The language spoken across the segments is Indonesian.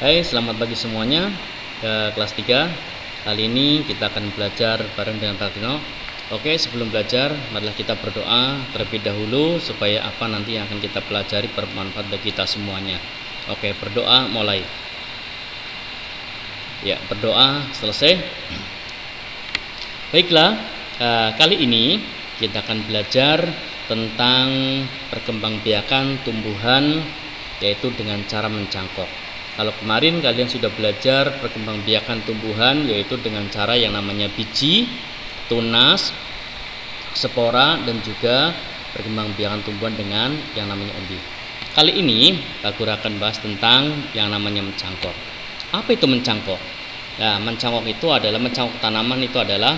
Hai, selamat pagi semuanya ke kelas 3. Kali ini kita akan belajar bareng dengan Pak Tino. Oke, sebelum belajar, marilah kita berdoa terlebih dahulu supaya apa nanti yang akan kita pelajari bermanfaat bagi kita semuanya. Oke, berdoa mulai. Ya, berdoa selesai. Baiklah, kali ini kita akan belajar tentang perkembangbiakan tumbuhan, yaitu dengan cara mencangkok. Kalau kemarin kalian sudah belajar perkembangbiakan tumbuhan, yaitu dengan cara yang namanya biji, tunas, spora, dan juga perkembangbiakan tumbuhan dengan yang namanya umbi. Kali ini aku akan bahas tentang yang namanya mencangkok. Apa itu mencangkok? Nah, mencangkok itu adalah mencangkok tanaman itu adalah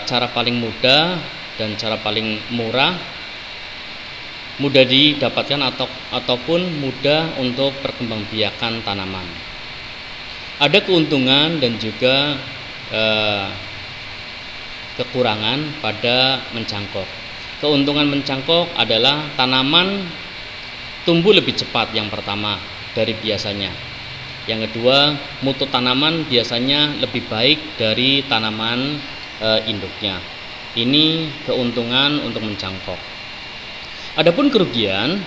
cara paling mudah dan cara paling mudah didapatkan ataupun mudah untuk perkembangbiakan tanaman. Ada keuntungan dan juga kekurangan pada mencangkok. Keuntungan mencangkok adalah tanaman tumbuh lebih cepat, yang pertama, dari biasanya. Yang kedua, mutu tanaman biasanya lebih baik dari tanaman induknya. Ini keuntungan untuk mencangkok. Adapun kerugian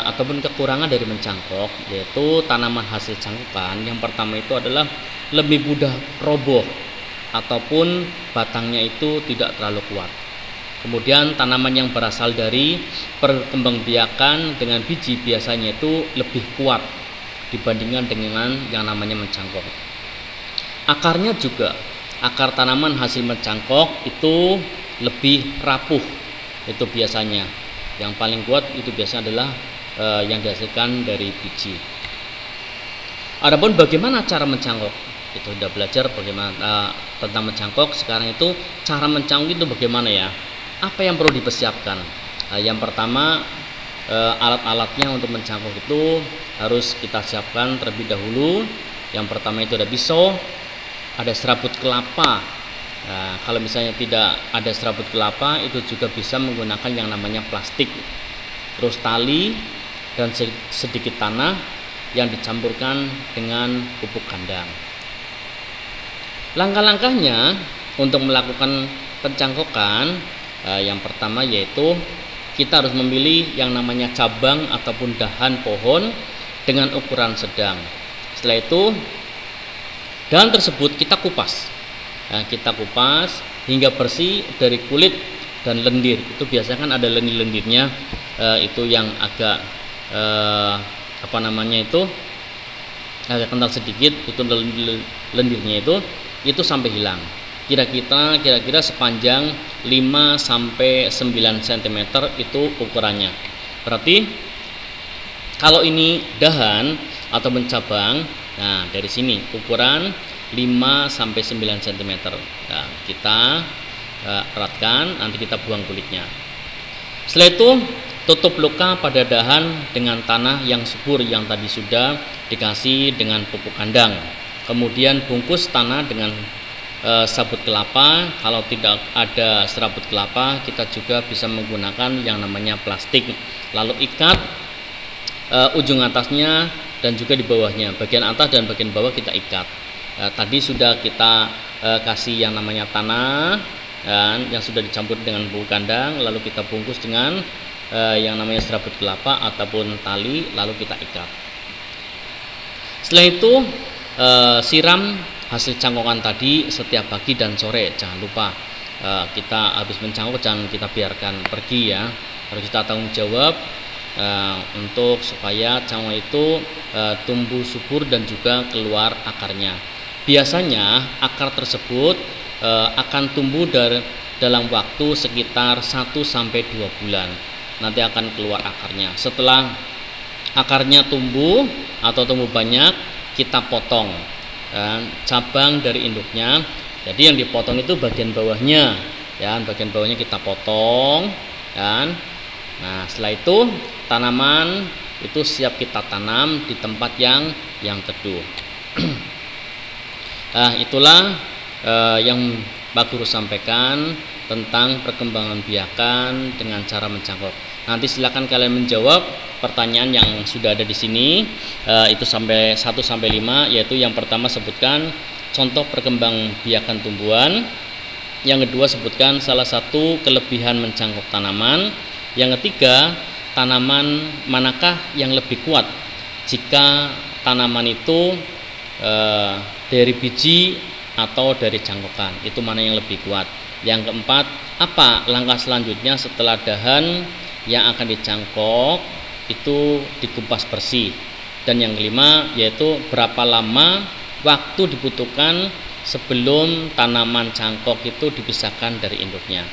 ataupun kekurangan dari mencangkok, yaitu tanaman hasil cangkokan, yang pertama itu adalah lebih mudah roboh ataupun batangnya itu tidak terlalu kuat. Kemudian tanaman yang berasal dari perkembangbiakan dengan biji biasanya itu lebih kuat dibandingkan dengan yang namanya mencangkok. Akarnya juga, akar tanaman hasil mencangkok itu lebih rapuh, itu biasanya. Yang paling kuat itu biasanya adalah yang dihasilkan dari biji. Adapun bagaimana cara mencangkok, itu sudah belajar bagaimana tentang mencangkok. Sekarang itu cara mencangkok itu bagaimana ya? Apa yang perlu dipersiapkan? Yang pertama, alat-alatnya untuk mencangkok itu harus kita siapkan terlebih dahulu. Yang pertama itu ada pisau, ada serabut kelapa. Nah, kalau misalnya tidak ada serabut kelapa, itu juga bisa menggunakan yang namanya plastik, terus tali, dan sedikit tanah yang dicampurkan dengan pupuk kandang. Langkah-langkahnya untuk melakukan pencangkokan, yang pertama yaitu kita harus memilih yang namanya cabang ataupun dahan pohon dengan ukuran sedang. Setelah itu, dahan tersebut kita kupas. Nah, kita kupas hingga bersih dari kulit dan lendir. Itu biasanya kan ada lendir-lendirnya, itu yang agak agak kental sedikit. Itu lendirnya itu sampai hilang. Kira-kira sepanjang 5-9 cm itu ukurannya. Berarti kalau ini dahan atau cabang, nah dari sini ukuran 5-9 cm. Nah, kita eratkan, nanti kita buang kulitnya. Setelah itu, tutup luka pada dahan dengan tanah yang subur yang tadi sudah dikasih dengan pupuk kandang. Kemudian bungkus tanah dengan sabut kelapa. Kalau tidak ada serabut kelapa, kita juga bisa menggunakan yang namanya plastik. Lalu ikat ujung atasnya dan juga di bawahnya. Bagian atas dan bagian bawah kita ikat. Tadi sudah kita kasih yang namanya tanah dan yang sudah dicampur dengan bubuk kandang, lalu kita bungkus dengan yang namanya serabut kelapa ataupun tali, lalu kita ikat. Setelah itu siram hasil cangkokan tadi setiap pagi dan sore. Jangan lupa, kita habis mencangkok jangan kita biarkan pergi ya, harus kita tanggung jawab untuk supaya cangkok itu tumbuh subur dan juga keluar akarnya. Biasanya akar tersebut akan tumbuh dalam waktu sekitar 1-2 bulan. Nanti akan keluar akarnya. Setelah akarnya tumbuh atau tumbuh banyak, kita potong cabang dari induknya. Jadi yang dipotong itu bagian bawahnya, ya, bagian bawahnya kita potong. Nah, setelah itu tanaman itu siap kita tanam di tempat yang teduh. Nah, itulah yang Pak Guru sampaikan tentang perkembangan biakan dengan cara mencangkok. Nanti silakan kalian menjawab pertanyaan yang sudah ada di sini, itu sampai 1 sampai 5, yaitu yang pertama sebutkan contoh perkembangbiakan tumbuhan. Yang kedua sebutkan salah satu kelebihan mencangkok tanaman. Yang ketiga, tanaman manakah yang lebih kuat jika tanaman itu dari biji atau dari cangkokan, itu mana yang lebih kuat. Yang keempat, apa langkah selanjutnya setelah dahan yang akan dicangkok itu dikupas bersih. Dan yang kelima yaitu berapa lama waktu dibutuhkan sebelum tanaman cangkok itu dipisahkan dari induknya.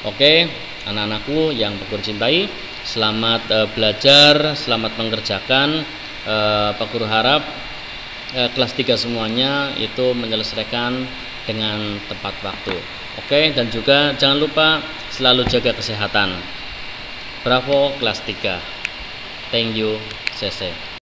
Oke, anak-anakku yang Pak Guru cintai, selamat belajar, selamat mengerjakan. Pak Guru harap kelas 3 semuanya itu menyelesaikan dengan tepat waktu. Oke, dan juga jangan lupa selalu jaga kesehatan. Bravo kelas 3. Thank you. CC.